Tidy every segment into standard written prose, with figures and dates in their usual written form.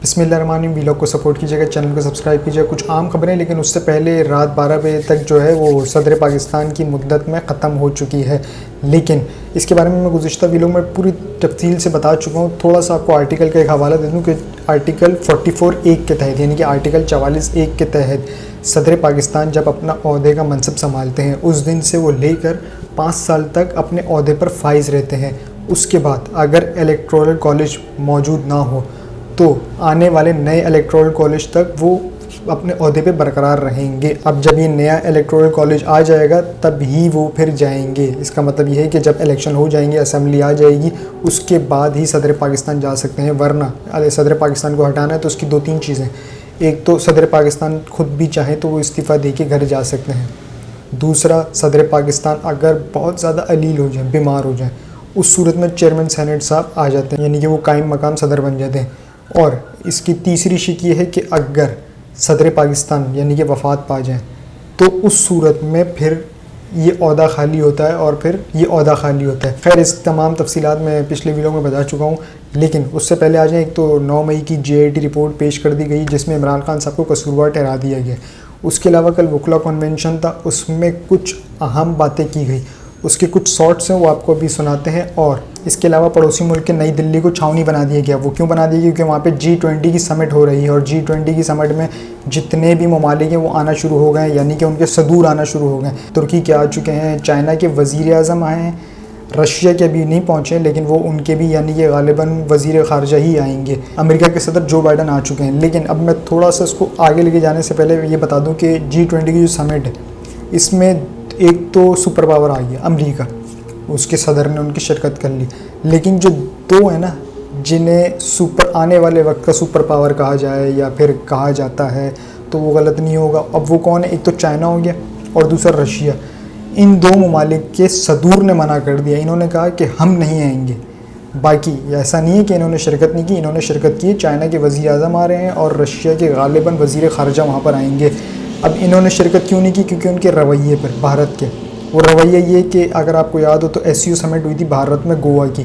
बिस्मिल्लाहिर्रहमानिर्रहीम। वीलॉग को सपोर्ट कीजिएगा, चैनल को सब्सक्राइब कीजिएगा। कुछ आम खबरें, लेकिन उससे पहले रात 12 बजे तक जो है वो सदर पाकिस्तान की मुद्दत में ख़त्म हो चुकी है। लेकिन इसके बारे में मैं गुज़िश्ता वीलॉग में पूरी तफसील से बता चुका हूँ। थोड़ा सा आपको आर्टिकल का एक हवाला दे दूँ कि आर्टिकल 44(1) के तहत, यानी कि आर्टिकल 44(1) के तहत सदर पाकिस्तान जब अपना ओहदे का मनसब संभालते हैं, उस दिन से वो लेकर 5 साल तक अपने ओहदे पर फाइज रहते हैं। उसके बाद अगर इलेक्टोरल कॉलेज मौजूद ना हो तो आने वाले नए इलेक्टोरल कॉलेज तक वो अपने ओहदे पे बरकरार रहेंगे। अब जब ये नया इलेक्टोरल कॉलेज आ जाएगा तब ही वो फिर जाएंगे। इसका मतलब ये है कि जब इलेक्शन हो जाएंगे, असेंबली आ जाएगी, उसके बाद ही सदर पाकिस्तान जा सकते हैं। वरना सदर पाकिस्तान को हटाना है तो उसकी 2-3 चीज़ें। एक तो सदर पाकिस्तान खुद भी चाहे तो वो इस्तीफ़ा दे के घर जा सकते हैं। दूसरा, सदर पाकिस्तान अगर बहुत ज़्यादा अलील हो जाए, बीमार हो जाए, उस सूरत में चेयरमैन सेनेट साहब आ जाते हैं, यानी कि वो कायम मकाम सदर बन जाते हैं। और इसकी तीसरी शिक ये है कि अगर सदर पाकिस्तान यानी कि वफ़ात पा जाए तो उस सूरत में फिर ये ओहदा खाली होता है और फिर ये ओहदा खाली होता है। खैर, इस तमाम तफसीलात मैं पिछले वीडियो में बता चुका हूँ, लेकिन उससे पहले आ जाए। एक तो 9 मई की JIT रिपोर्ट पेश कर दी गई जिसमें इमरान खान साहब को कसूरवार ठहरा दिया गया। उसके अलावा कल वकला कन्वेंशन था, उसमें कुछ अहम बातें की गई। उसके कुछ शॉर्ट्स हैं, वो आपको अभी सुनाते हैं। और इसके अलावा पड़ोसी मुल्क के नई दिल्ली को छावनी बना दिया गया। वो क्यों बना दिया गया? क्योंकि वहाँ पे G20 की समिट हो रही है और G20 की समिट में जितने भी ममालिक हैं वो आना शुरू हो गए, यानी कि उनके सदूर आना शुरू हो गए। तुर्की के आ चुके हैं, चाइना के वज़ीर आज़म आए हैं, रशिया के अभी नहीं पहुँचे लेकिन वो उनके भी यानी कि गालिबन वज़ीर ख़ारजा ही आएंगे। अमेरिका के सदर जो बाइडन आ चुके हैं। लेकिन अब मैं थोड़ा सा इसको आगे लेके जाने से पहले ये बता दूँ कि G20 की जो समिट है, इसमें एक तो सुपर पावर आ गया अमेरिका, उसके सदर ने उनकी शिरकत कर ली। लेकिन जो दो है ना, जिन्हें सुपर आने वाले वक्त का सुपर पावर कहा जाए या फिर कहा जाता है तो वो गलत नहीं होगा। अब वो कौन है? एक तो चाइना हो गया और दूसरा रशिया। इन दो ममालिक के सदूर ने मना कर दिया। इन्होंने कहा कि हम नहीं आएंगे। बाकी ऐसा नहीं है कि इन्होंने शिरकत नहीं की, इन्होंने शिरकत की। चाइना के वज़ीर आज़म आ रहे हैं और रशिया के गालिबन वज़ीर ख़ारजा वहाँ पर आएंगे। अब इन्होंने शिरकत क्यों नहीं की? क्योंकि उनके रवैये पर, भारत के, वो रवैया ये कि अगर आपको याद हो तो SCO समिट हुई थी भारत में गोवा की,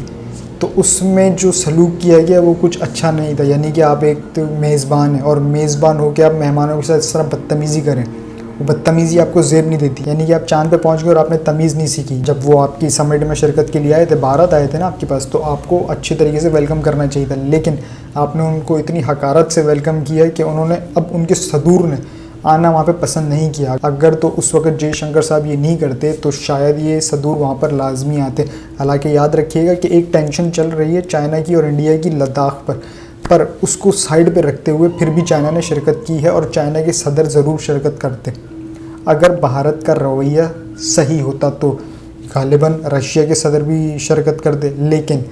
तो उसमें जो सलूक किया गया वो कुछ अच्छा नहीं था। यानी कि आप एक तो मेज़बान हैं और मेज़बान हो के आप मेहमानों के साथ इस तरह बदतमीज़ी करें, वो बदतमीज़ी आपको ज़ेब नहीं देती। यानी कि आप चाँद पे पहुँच गए और आपने तमीज़ नहीं सीखी। जब वो आपकी समिट में शिरकत के लिए आए थे, भारत आए थे ना आपके पास, तो आपको अच्छी तरीके से वेलकम करना चाहिए था। लेकिन आपने उनको इतनी हकारत से वेलकम किया कि उन्होंने, अब उनके सदूर ने आना वहाँ पे पसंद नहीं किया। अगर तो उस वक्त जयशंकर साहब ये नहीं करते तो शायद ये सदूर वहाँ पर लाजमी आते। हालांकि याद रखिएगा कि एक टेंशन चल रही है चाइना की और इंडिया की लद्दाख पर उसको साइड पे रखते हुए फिर भी चाइना ने शिरकत की है और चाइना के सदर ज़रूर शिरकत करते। अगर भारत का रवैया सही होता तो गालिबन रशिया के सदर भी शिरकत करते। लेकिन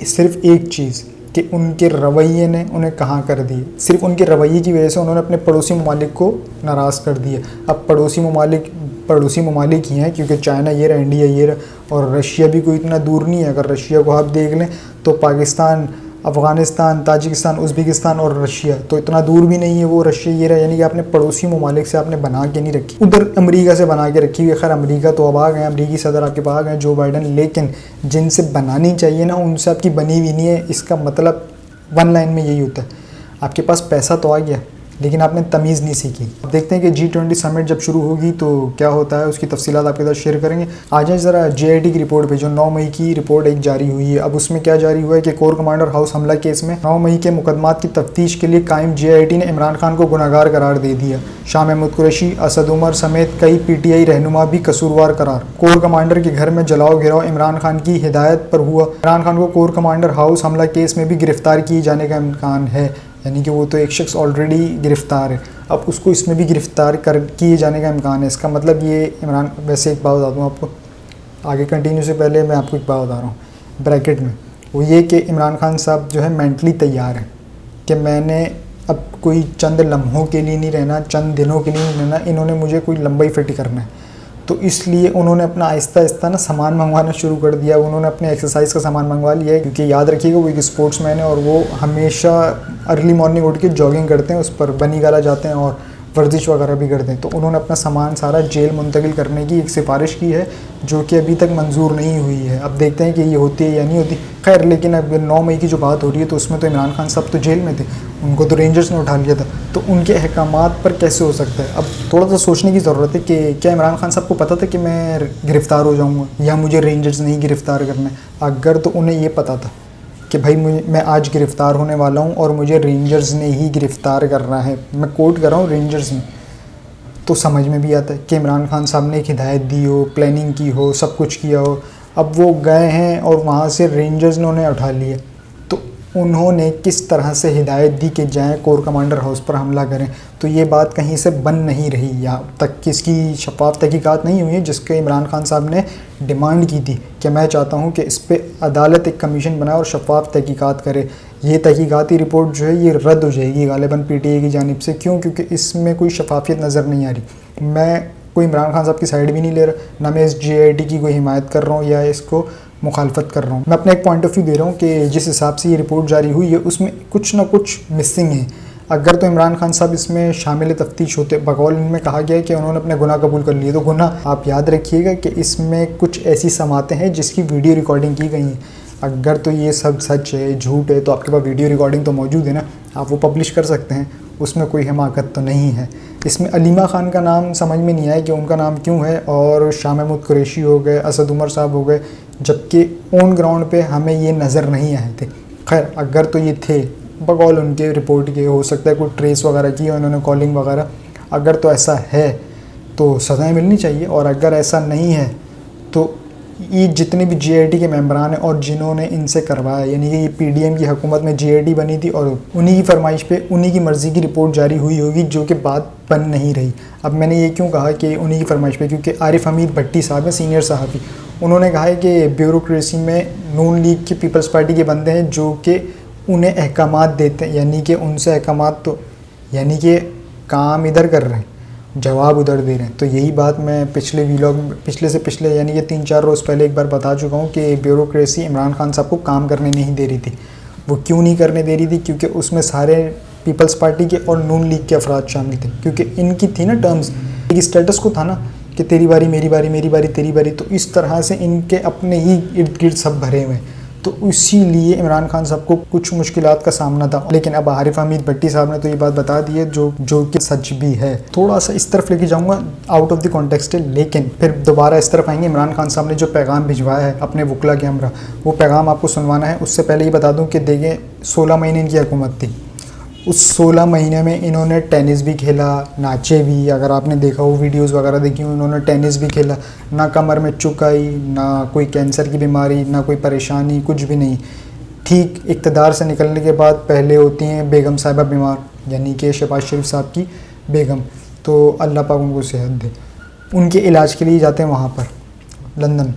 सिर्फ एक चीज़ कि उनके रवैये ने उन्हें कहाँ कर दिए। सिर्फ उनके रवैये की वजह से उन्होंने अपने पड़ोसी ममालिक को नाराज़ कर दिया। अब पड़ोसी ममालिक ही हैं, क्योंकि चाइना ये रहा, इंडिया ये रहा, और रशिया भी कोई इतना दूर नहीं है। अगर रशिया को आप देख लें तो पाकिस्तान, अफ़गानिस्तान, ताजिकिस्तान, उज़्बेकिस्तान और रशिया तो इतना दूर भी नहीं है। वो रशिया ये रहा, यानी कि आपने पड़ोसी ममालिक से आपने बना के नहीं रखी, उधर अमेरिका से बना के रखी हुई। खैर, अमेरिका तो अब आ गए, अमेरिकी सदर आपके पास आ गए, जो बाइडन। लेकिन जिनसे बनानी चाहिए ना, उनसे आपकी बनी हुई नहीं है। इसका मतलब वन लाइन में यही होता है, आपके पास पैसा तो आ गया लेकिन आपने तमीज़ नहीं सीखी। अब देखते हैं कि G20 समिट जब शुरू होगी तो क्या होता है, उसकी तफसीलात आपके साथ शेयर करेंगे। आ जाए ज़रा JIT की रिपोर्ट पे, जो 9 मई की रिपोर्ट एक जारी हुई है। अब उसमें क्या जारी हुआ है कि कोर कमांडर हाउस हमला केस में 9 मई के मुकदमात की तफ्तीश के लिए कायम JIT ने इमरान खान को गुनहगार करार दे दिया। शाह महमूद कुरैशी, असद उमर समेत कई PTI रहनुमा भी कसूरवार करार। कोर कमांडर के घर में जलाओ गिराओ इमरान खान की हिदायत पर हुआ। इमरान खान को कोर कमांडर हाउस हमला केस में भी गिरफ्तार किए जाने का इम्कान है, यानी कि वो तो एक शख्स ऑलरेडी गिरफ़्तार है, अब उसको इसमें भी गिरफ़्तार किए जाने का इम्कान है। इसका मतलब ये इमरान, वैसे एक बात बता दूँ आपको, आगे कंटिन्यू से पहले मैं आपको एक बात बता रहा हूँ ब्रैकेट में, वो ये कि इमरान खान साहब जो है मेंटली तैयार हैं कि मैंने अब कोई चंद लम्हों के लिए नहीं रहना, चंद दिनों के लिए नहीं रहना, इन्होंने मुझे कोई लंबाई फिट करना है। तो इसलिए उन्होंने अपना आहिस्ता आहिस्ता ना सामान मंगवाना शुरू कर दिया। उन्होंने अपने एक्सरसाइज का सामान मंगवा लिया है, क्योंकि याद रखिएगा वो एक स्पोर्ट्समैन है और वो हमेशा अर्ली मॉर्निंग उठ के जॉगिंग करते हैं, उस पर बनी गाला जाते हैं और वर्जिश वगैरह भी कर दें। तो उन्होंने अपना सामान सारा जेल मुंतकिल करने की एक सिफारिश की है जो कि अभी तक मंजूर नहीं हुई है। अब देखते हैं कि ये होती है या नहीं होती। खैर, लेकिन अब 9 मई की जो बात हो रही है तो उसमें तो इमरान खान साहब तो जेल में थे, उनको तो रेंजर्स ने उठा लिया था, तो उनके अहकामात पर कैसे हो सकता है। अब थोड़ा सा सोचने की ज़रूरत है कि क्या इमरान खान साहब को पता था कि मैं गिरफ़्तार हो जाऊँगा या मुझे रेंजर्स नहीं गिरफ़्तार करना है। अगर तो उन्हें ये पता था कि भाई मैं आज गिरफ़्तार होने वाला हूँ और मुझे रेंजर्स ने ही गिरफ़्तार करना है, मैं कोट कर रहा हूँ रेंजर्स ने, तो समझ में भी आता है कि इमरान खान साहब ने एक हिदायत दी हो, प्लानिंग की हो, सब कुछ किया हो। अब वो गए हैं और वहाँ से रेंजर्स ने उन्हें उठा लिया, तो उन्होंने किस तरह से हिदायत दी कि जाएं कोर कमांडर हाउस पर हमला करें। तो ये बात कहीं से बन नहीं रही, यहाँ तक कि इसकी शफाफ तहकीकात नहीं हुई है जिसके इमरान खान साहब ने डिमांड की थी कि मैं चाहता हूँ कि इस पर अदालत एक कमीशन बनाए और शफाफ तहकीकात करे। ये तहकीकाती रिपोर्ट जो है ये रद्द हो जाएगी गालिबन पीटीआई की जानिब से। क्यों? क्योंकि इसमें कोई शफाफियत नज़र नहीं आ रही। मैं कोई इमरान खान साहब की साइड भी नहीं ले रहा, ना मैं इस GIT की कोई हिमायत कर रहा हूँ या इसको मुखालफत कर रहा हूँ। मैं अपना एक पॉइंट ऑफ व्यू दे रहा हूँ कि जिस हिसाब से ये रिपोर्ट जारी हुई है उसमें कुछ ना कुछ मिसिंग है। अगर तो इमरान खान साहब इसमें शामिल तफ्तीश होते, बकौल इनमें कहा गया है कि उन्होंने अपने गुनाह कबूल कर लिए, तो गुनाह आप याद रखिएगा कि इसमें कुछ ऐसी समातें हैं जिसकी वीडियो रिकॉर्डिंग की गई हैं। अगर तो ये सब सच है, झूठ है, तो आपके पास वीडियो रिकॉर्डिंग तो मौजूद है ना, आप वो पब्लिश कर सकते हैं, उसमें कोई हमाकत तो नहीं है। इसमें अलीमा खान का नाम समझ में नहीं आया कि उनका नाम क्यों है, और शाह महमूद कुरैशी हो गए, असद उमर साहब हो गए, जबकि ऑन ग्राउंड पे हमें ये नज़र नहीं आए थे। खैर, अगर तो ये थे बकौल उनके रिपोर्ट के, हो सकता है कोई ट्रेस वगैरह की उन्होंने, कॉलिंग वगैरह, अगर तो ऐसा है तो सज़ाएँ मिलनी चाहिए। और अगर ऐसा नहीं है तो ये जितने भी GIT के मेंबरान हैं और जिन्होंने इनसे करवाया, यानी कि ये PDM की हुकूमत में GIT बनी थी और उन्हीं की फरमाइश पे उन्हीं की मर्ज़ी की रिपोर्ट जारी हुई होगी, जो कि बात बन नहीं रही। अब मैंने ये क्यों कहा कि उन्हीं की फरमाइश पे, क्योंकि आरिफ हमीद भट्टी साहब हैं, सीनियर सहाफ़ी, उन्होंने कहा है कि ब्यूरोक्रेसी में नून लीग की, पीपल्स पार्टी के बंदे हैं जो कि उन्हें अहकामात देते हैं, यानी कि उनसे अहकामात, तो यानी कि काम इधर कर रहे हैं, जवाब उधर दे रहे हैं। तो यही बात मैं पिछले व्लॉग में, पिछले यानी कि 3-4 रोज़ पहले एक बार बता चुका हूँ कि ब्यूरोक्रेसी इमरान खान साहब को काम करने नहीं दे रही थी। वो क्यों नहीं करने दे रही थी? क्योंकि उसमें सारे पीपल्स पार्टी के और नून लीग के अफराद शामिल थे, क्योंकि इनकी थी ना टर्म्स, एक स्टेटस को था ना कि तेरी बारी मेरी बारी, मेरी बारी तेरी बारी, तो इस तरह से इनके अपने ही इर्द गिर्द सब भरे हुए हैं। तो इसीलिए इमरान खान साहब को कुछ मुश्किलात का सामना था। लेकिन अब आरिफ हमीद भट्टी साहब ने तो ये बात बता दी है जो कि सच भी है। थोड़ा सा इस तरफ लेके जाऊंगा, आउट ऑफ द कॉन्टेक्स्ट है, लेकिन फिर दोबारा इस तरफ आएंगे। इमरान खान साहब ने जो पैगाम भिजवाया है अपने वकला के हमरा, वो पैगाम आपको सुनवाना है। उससे पहले ये बता दूँ कि देखें 16 महीने इनकी हुकूमत थी, उस 16 महीने में इन्होंने टेनिस भी खेला, नाचे भी, अगर आपने देखा हो वीडियोस वगैरह देखी हो, इन्होंने टेनिस भी खेला, ना कमर में चुक आई, ना कोई कैंसर की बीमारी, ना कोई परेशानी, कुछ भी नहीं। ठीक इक़्तिदार से निकलने के बाद पहले होती हैं बेगम साहिबा बीमार, यानी कि शहबाज शरीफ साहब की बेगम, तो अल्लाह पाक उनको सेहत दे। उनके इलाज के लिए जाते हैं वहाँ पर लंदन,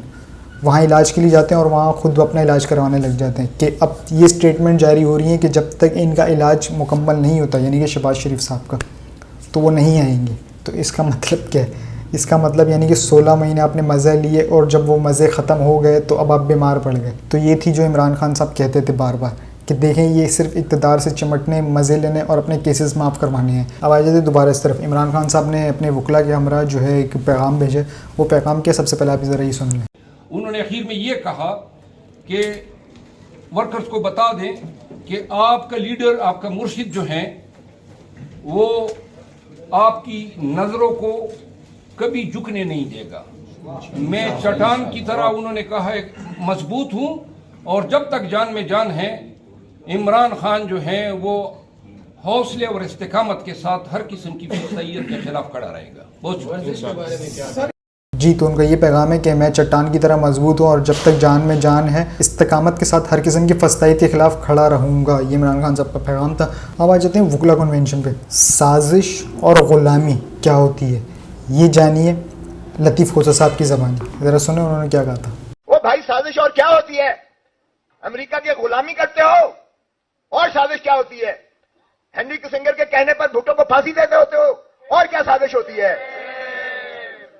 वहाँ इलाज के लिए जाते हैं और वहाँ ख़ुद अपना इलाज करवाने लग जाते हैं कि अब ये स्टेटमेंट जारी हो रही है कि जब तक इनका इलाज मुकम्मल नहीं होता, यानी कि शहबाज शरीफ साहब का, तो वो नहीं आएंगे। तो इसका मतलब क्या है? इसका मतलब यानी कि 16 महीने आपने मज़े लिए और जब वो मज़े ख़त्म हो गए तो अब आप बीमार पड़ गए। तो ये थी जो इमरान खान साहब कहते थे बार बार कि देखें ये सिर्फ इक़्तिदार से चिमटने, मज़े लेने और अपने केसेस माफ़ करवाने हैं। अब आ जाते दोबारा इस तरफ। इमरान खान साहब ने अपने वकला के हमरा जो है एक पैगाम भेजे, वो पैगाम क्या, सबसे पहले आप ज़रा ये सुन लें। उन्होंने आखिर में ये कहा कि वर्कर्स को बता दें कि आपका लीडर, आपका मुर्शिद जो है वो आपकी नज़रों को कभी झुकने नहीं देगा। मैं चट्टान की तरह, उन्होंने कहा है, मजबूत हूं और जब तक जान में जान है इमरान खान जो है वो हौसले और इस्तिकामत के साथ हर किस्म की फसाइयत के खिलाफ खड़ा रहेगा। बहुत शुक्रिया जी। तो उनका ये पैगाम है कि मैं चट्टान की तरह मजबूत हूँ और जब तक जान में जान है इस्तिकामत के साथ हर किस्म की फसाई के खिलाफ खड़ा रहूँगा। ये इमरान खान साहब का पैगाम था। अब आ जाते हैं वकला कन्वेंशन पे। साजिश और ग़ुलामी क्या होती है, ये जानिए लतीफ़ खोसा साहब की ज़बान। ज़रा सुने उन्होंने क्या कहा था। वो भाई साजिश और क्या होती है? अमेरिका की गुलामी करते हो, और साजिश क्या होती है? हेनरी किसिंगर के कहने पर भुट्टो को फांसी देते होते हो, और क्या साजिश होती है?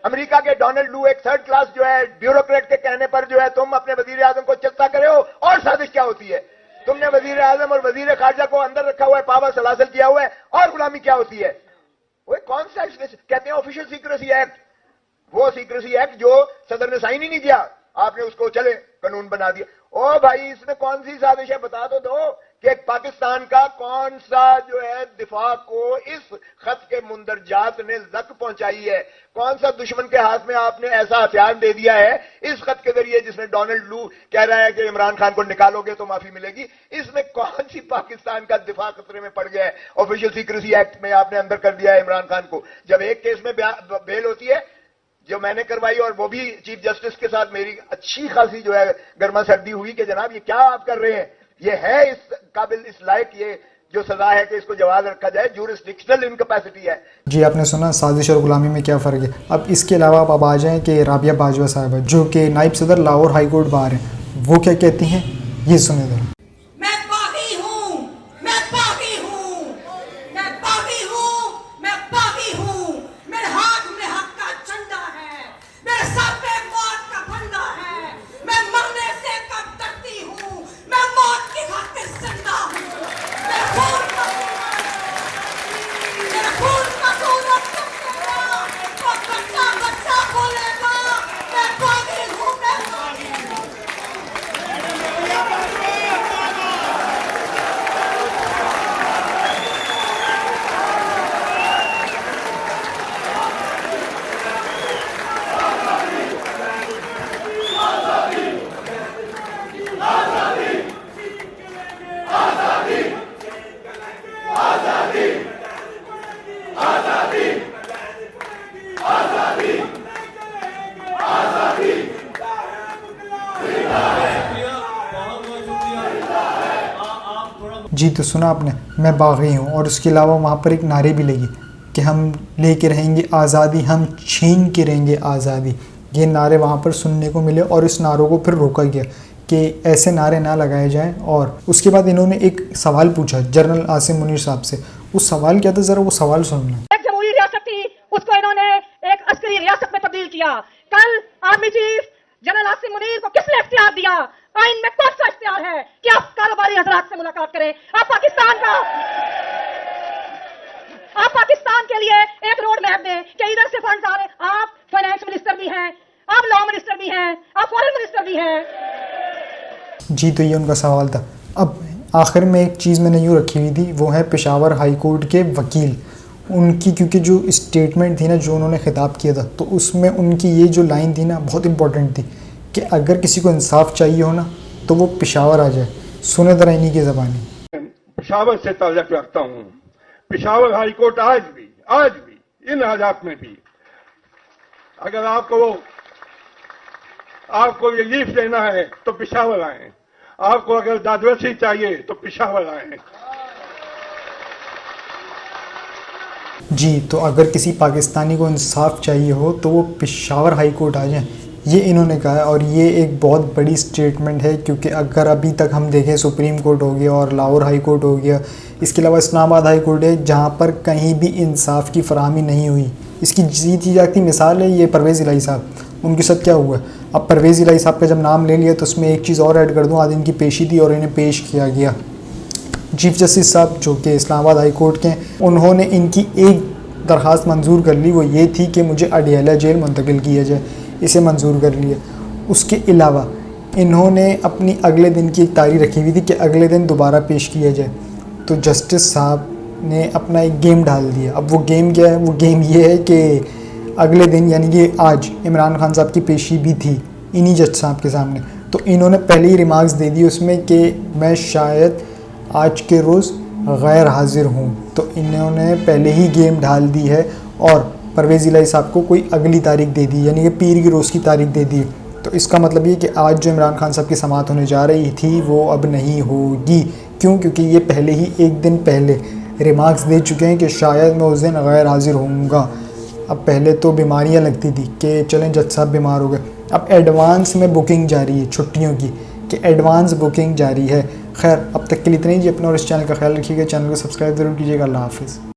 अमेरिका के डोनाल्ड लू एक थर्ड क्लास जो है ब्यूरोक्रेट के कहने पर जो है तुम अपने वजीर आजम को चलता करे हो, और साजिश क्या होती है? तुमने वजीर आजम और वजीर खारजा को अंदर रखा हुआ है, पावर सलासल किया हुआ है, और गुलामी क्या होती है? वो कौन सा कहते हैं ऑफिशियल सीक्रेसी एक्ट, वो सीक्रेसी एक्ट जो सदर ने साइन ही नहीं किया, आपने उसको चले कानून बना दिया। ओ भाई, इसमें कौन सी साजिश है, बता तो दो कि पाकिस्तान का कौन सा जो है दिफा को इस खत के मुंदरजात ने जक पहुंचाई है, कौन सा दुश्मन के हाथ में आपने ऐसा हथियार दे दिया है इस खत के जरिए जिसमें डोनाल्ड लू कह रहा है कि इमरान खान को निकालोगे तो माफी मिलेगी। इसमें कौन सी पाकिस्तान का दिफा खतरे में पड़ गया है? ऑफिशियल सीक्रेसी एक्ट में आपने अंदर कर दिया है इमरान खान को। जब एक केस में बेल होती है जो मैंने करवाई, और वो भी चीफ जस्टिस के साथ मेरी अच्छी खासी जो है गर्मा सर्दी हुई कि जनाब ये क्या आप कर रहे हैं, ये है इस काबिल, इस लायक, ये जो सजा है कि इसको जवाब रखा जाए, ज्यूरिसडिक्शनल इनकैपेसिटी है। जी, आपने सुना साजिश और गुलामी में क्या फ़र्क है। अब इसके अलावा आप आ जाएं कि राबिया बाजवा साहब जो कि नायब सदर लाहौर हाई कोर्ट बार हैं, वो क्या कहती हैं, ये सुने ज़रा। मैं बागी हूँ, मैं बागी हूँ, मैं बागी हूँ, मैं बागी हूँ, मेरे हाथ में हक का झंडा है, मेरे सर पे मौत का फंदा है, मैं मरने से कब डरती हूँ, मैं मौत की खातिर जिंदा हूँ, मेरे खून का सूरज चमकेगा, वो बच्चा बच्चा बोलेगा, मैं बागी हूँ, मैं बागी हूँ। जी, तो सुना आपने, मैं बागी हूँ, और उसके अलावा वहाँ पर एक नारे भी लगी कि हम लेके रहेंगे आज़ादी, हम छीन के रहेंगे आज़ादी। ये नारे वहाँ पर सुनने को मिले और इस नारों को फिर रोका गया कि ऐसे नारे ना लगाए जाएं। और उसके बाद इन्होंने एक सवाल पूछा जनरल आसिम मुनीर साहब से। उस सवाल क्या था, ज़रा वो सवाल सुनना। एक जमहूरी रियासत थी, उसको इन्होंने एक अस्करी रियासत में तब्दील किया। कल army chief general Asim Munir को किसने इख्तियार दिया? आइन में कौन सा इख्तियार है कि आप कारोबारी हजरात से मुलाकात करें? आप पाकिस्तान के लिए एक रोड मैप दें कि इधर से फंड आ रहे। आप फाइनेंस मिनिस्टर भी हैं, आप लॉ मिनिस्टर भी हैं, आप फॉरेन मिनिस्टर भी हैं। जी, तो ये उनका सवाल था। अब आखिर में एक चीज़ मैंने यूँ रखी हुई थी, वो है पेशावर हाई कोर्ट के वकील उनकी, क्योंकि जो स्टेटमेंट थी ना, जो उन्होंने खिताब किया था, तो उसमें उनकी ये जो लाइन थी ना, बहुत इंपॉर्टेंट थी कि अगर किसी को इंसाफ चाहिए हो ना तो वो पेशावर आ जाए। सुने ज़रा इन्हीं की ज़बानी। पेशावर से ताल्लुक़ रखता हूँ। पेशावर हाई कोर्ट आज भी इन हालात में भी अगर आपको रिलीफ लेना है तो पेशावर आए, आपको अगर दादरसी चाहिए तो पेशावर आए। जी, तो अगर किसी पाकिस्तानी को इंसाफ चाहिए हो तो वो पेशावर हाई कोर्ट आ जाए, ये इन्होंने कहा है। और ये एक बहुत बड़ी स्टेटमेंट है, क्योंकि अगर अभी तक हम देखें सुप्रीम कोर्ट हो गया और लाहौर हाई कोर्ट हो गया, इसके अलावा इस्लामाबाद हाई कोर्ट है, जहाँ पर कहीं भी इंसाफ की फराहमी नहीं हुई। इसकी जीती जाती मिसाल है ये परवेज़ इलाही साहब, उनके साथ क्या हुआ। अब परवेज़ इलाही साहब का जब नाम ले लिया तो उसमें एक चीज़ और ऐड कर दूँ, आज इनकी पेशी थी और इन्हें पेश किया गया। चीफ जस्टिस साहब जो कि इस्लामाबाद हाई कोर्ट के, उन्होंने इनकी एक दरख्वास्त मंजूर कर ली, वो ये थी कि मुझे अडियाला जेल मुंतकिल किया जाए, इसे मंजूर कर लिया। उसके अलावा इन्होंने अपनी अगले दिन की एक तारीख रखी हुई थी कि अगले दिन दोबारा पेश किया जाए। तो जस्टिस साहब ने अपना एक गेम डाल दिया। अब वो गेम क्या है? वो गेम ये है कि अगले दिन यानी कि आज इमरान खान साहब की पेशी भी थी इन्हीं जज साहब के सामने, तो इन्होंने पहले ही रिमार्क्स दे दी उसमें कि मैं शायद आज के रोज़ गैर हाजिर हूँ। तो इन्होंने पहले ही गेम ढाल दी है और परवेज़ इलाही साहब को कोई अगली तारीख दे दी, यानी कि पीर की रोज़ की तारीख दे दी। तो इसका मतलब ये कि आज जो इमरान खान साहब की समाअत होने जा रही थी वो अब नहीं होगी। क्यों? क्योंकि ये पहले ही एक दिन पहले रिमार्क्स दे चुके हैं कि शायद मैं उस दिन गैर हाजिर होऊंगा। अब पहले तो बीमारियां लगती थी कि चलें जज साहब बीमार हो गए, अब एडवांस में बुकिंग जारी है छुट्टियों की, कि एडवांस बुकिंग जारी है। खैर, अब तक के लिए इतना ही जी। अपना और इस चैनल का ख्याल रखिएगा, चैनल को सब्सक्राइब ज़रूर कीजिएगा। अल्लाह हाफ़िज़।